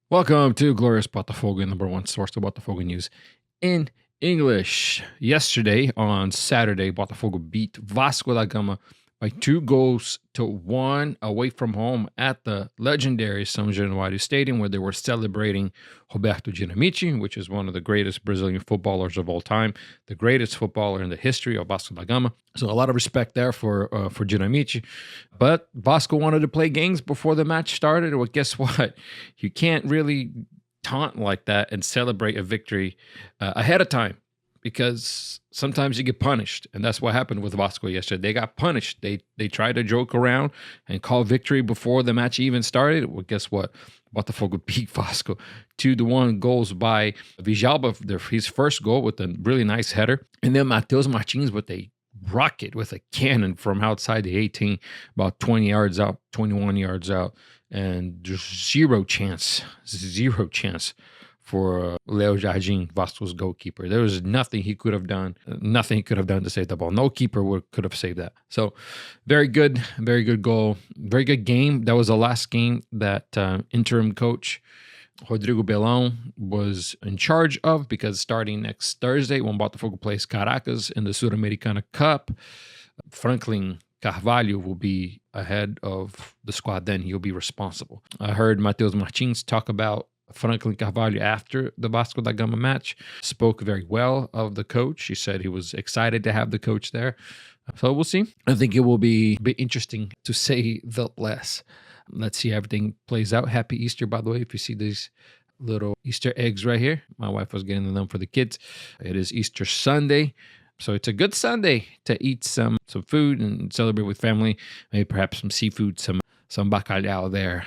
Welcome to Glorious Botafogo, number one source of Botafogo news in English. Yesterday, on Saturday, Botafogo beat Vasco da Gama by 2-1 away from home at the legendary São Januário Stadium, where they were celebrating Roberto Dinamite, which is one of the greatest Brazilian footballers of all time, the greatest footballer in the history of Vasco da Gama. So a lot of respect there for Dinamite. But Vasco wanted to play games before the match started. Well, guess what? You can't really taunt like that and celebrate a victory ahead of time, because sometimes you get punished, and that's what happened with Vasco yesterday. They got punished. They tried to joke around and call victory before the match even started. Well, guess what? Botafogo beat Vasco 2-1 goals by Vijalba, his first goal with a really nice header, and then Matheus Martins with a rocket, with a cannon from outside the 18, about 20 yards out, 21 yards out, and just zero chance for Leo Jardim, Vasco's goalkeeper. There was nothing he could have done to save the ball. No keeper could have saved that. So very good goal, very good game. That was the last game that interim coach Rodrigo Belão was in charge of, because starting next Thursday, when Botafogo plays Caracas in the Sul-Americana Cup, Franklin Carvalho will be ahead of the squad. Then he'll be responsible. I heard Matheus Martins talk about Franklin Carvalho after the Vasco da Gama match, spoke very well of the coach. He said he was excited to have the coach there. So we'll see. I think it will be interesting, to say the less. Let's see how everything plays out. Happy Easter, by the way, if you see these little Easter eggs right here. My wife was getting them for the kids. It is Easter Sunday. So it's a good Sunday to eat some food and celebrate with family. Maybe perhaps some seafood, some bacalhau there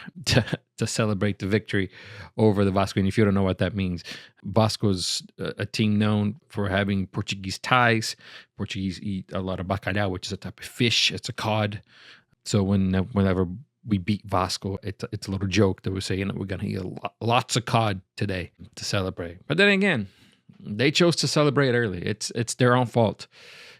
to celebrate the victory over the Vasco. And if you don't know what that means, Vasco's a team known for having Portuguese ties. Portuguese eat a lot of bacalhau, which is a type of fish. It's a cod. So whenever we beat Vasco, it's a little joke that we say, we're going to eat lots of cod today to celebrate. But then again, they chose to celebrate early. It's their own fault,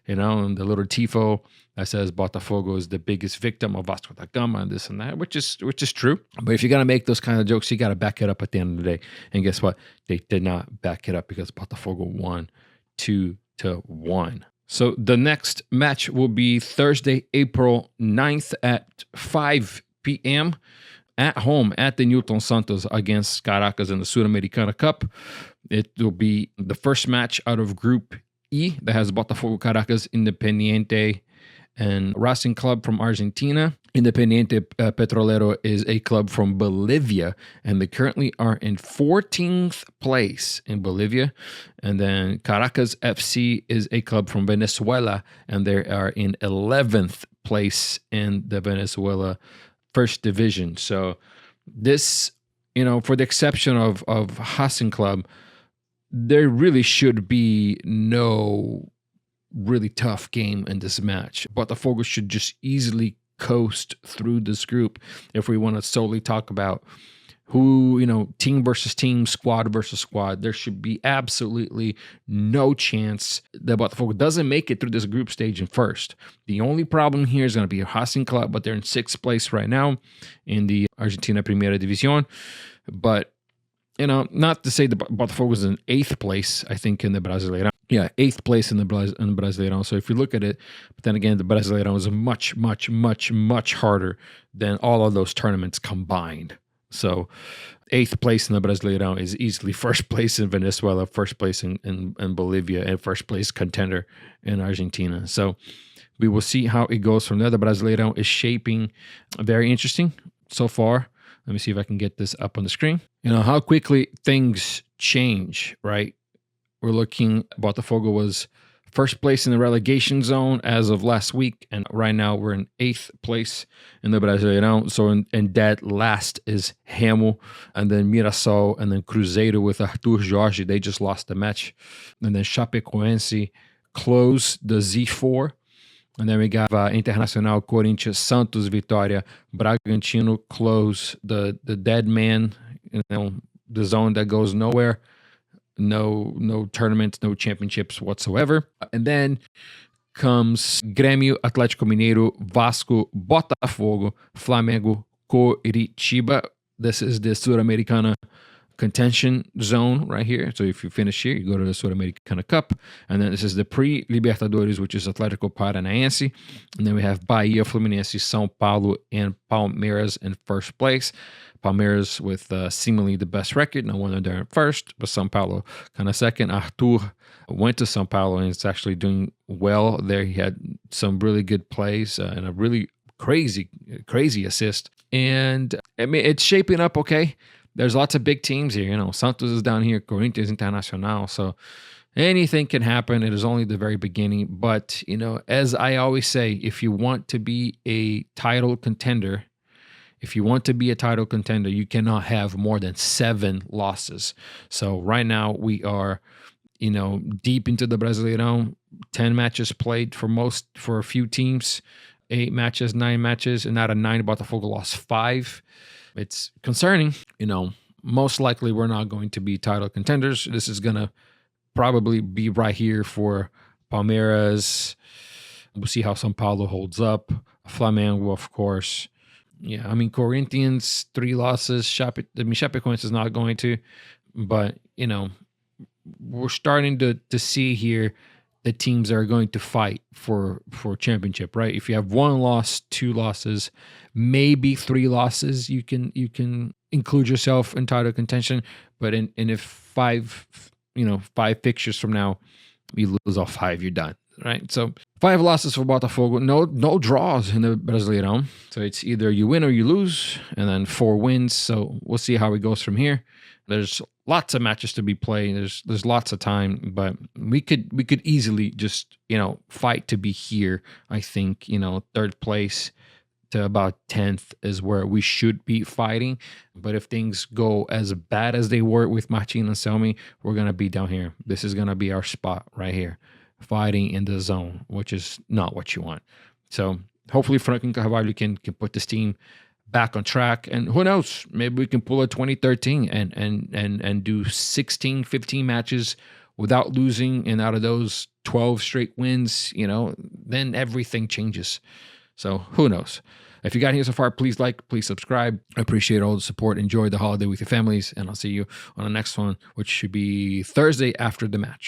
and the little tifo that says Botafogo is the biggest victim of Vasco da Gama and this and that, which is true. But if you're going to make those kind of jokes, you got to back it up at the end of the day. And guess what? They did not back it up, because Botafogo won 2-1. So the next match will be Thursday, April 9th at 5 p.m. at home at the Newton Santos against Caracas in the Sul-Americana Cup. It will be the first match out of Group E that has Botafogo, Caracas, Independiente, and Racing Club from Argentina. Independiente Petrolero is a club from Bolivia, and they currently are in 14th place in Bolivia. And then Caracas FC is a club from Venezuela, and they are in 11th place in the Venezuela First Division. So this, for the exception of Racing Club, there really should be no really tough game in this match. Botafogo should just easily coast through this group if we want to solely talk about who, team versus team, squad versus squad. There should be absolutely no chance that Botafogo doesn't make it through this group stage in first. The only problem here is going to be Racing Club, but they're in 6th place right now in the Argentina Primera División. But, not to say that Botafogo is in 8th place, I think, in the Brasileirão. Yeah, 8th place in the Brasileirão. So if you look at it, but then again, the Brasileirão is much, much, much, much harder than all of those tournaments combined. So 8th place in the Brasileirão is easily first place in Venezuela, first place in Bolivia, and first place contender in Argentina. So we will see how it goes from there. The Brasileirão is shaping very interesting so far. Let me see if I can get this up on the screen. How quickly things change, right? We're looking, Botafogo was first place in the relegation zone as of last week, and right now we're in 8th place in the Brasileirão. So in dead last is Remo, and then Mirassol, and then Cruzeiro with Arthur Jorge. They just lost the match. And then Chapecoense closed the Z4. And then we got Internacional, Corinthians, Santos, Vitória, Bragantino close the dead man, the zone that goes nowhere. No tournaments, no championships whatsoever. And then comes Grêmio, Atlético Mineiro, Vasco, Botafogo, Flamengo, Coritiba. This is the Sudamericana contention zone right here. So if you finish here, you go to the Sudamericana Cup. And then this is the pre-Libertadores, which is Atlético Paranaense. And then we have Bahia, Fluminense, São Paulo, and Palmeiras in first place. Palmeiras with seemingly the best record. No wonder they're in first, but São Paulo kind of second. Arthur went to São Paulo and is actually doing well there. He had some really good plays and a really crazy assist. And I mean, it's shaping up okay. There's lots of big teams here. You know, Santos is down here, Corinthians Internacional. So anything can happen. It is only the very beginning. But, you know, as I always say, if you want to be a title contender, you cannot have more than 7 losses. So right now we are, you know, deep into the Brasileirão, 10 matches played for a few teams, 8 matches, 9 matches, and out of 9, Botafogo lost 5. It's concerning. You know, most likely we're not going to be title contenders. This is going to probably be right here for Palmeiras. We'll see how São Paulo holds up. Flamengo, of course. Yeah, I mean, Corinthians, 3 losses. Chapecoense is not going to. But, you know, we're starting to see here the teams that are going to fight for championship, right? If you have 1 loss, 2 losses, maybe 3 losses, you can include yourself in title contention. But if 5 fixtures from now, you lose all 5, you're done, right? So 5 losses for Botafogo, no draws in the Brasileirão. So it's either you win or you lose, and then 4 wins. So we'll see how it goes from here. There's lots of matches to be played. There's lots of time, but we could easily just, you know, fight to be here. I think, you know, 3rd place to about 10th is where we should be fighting. But if things go as bad as they were with Martin and Selmy, we're gonna be down here. This is gonna be our spot right here, fighting in the zone, which is not what you want. So hopefully Franklin Carvalho can put this team back on track, and who knows, maybe we can pull a 2013 and do 16, 15 matches without losing, and out of those 12 straight wins, you know, then everything changes. So who knows? If you got here so far, please like, please subscribe. I appreciate all the support. Enjoy the holiday with your families, and I'll see you on the next one, which should be Thursday after the match.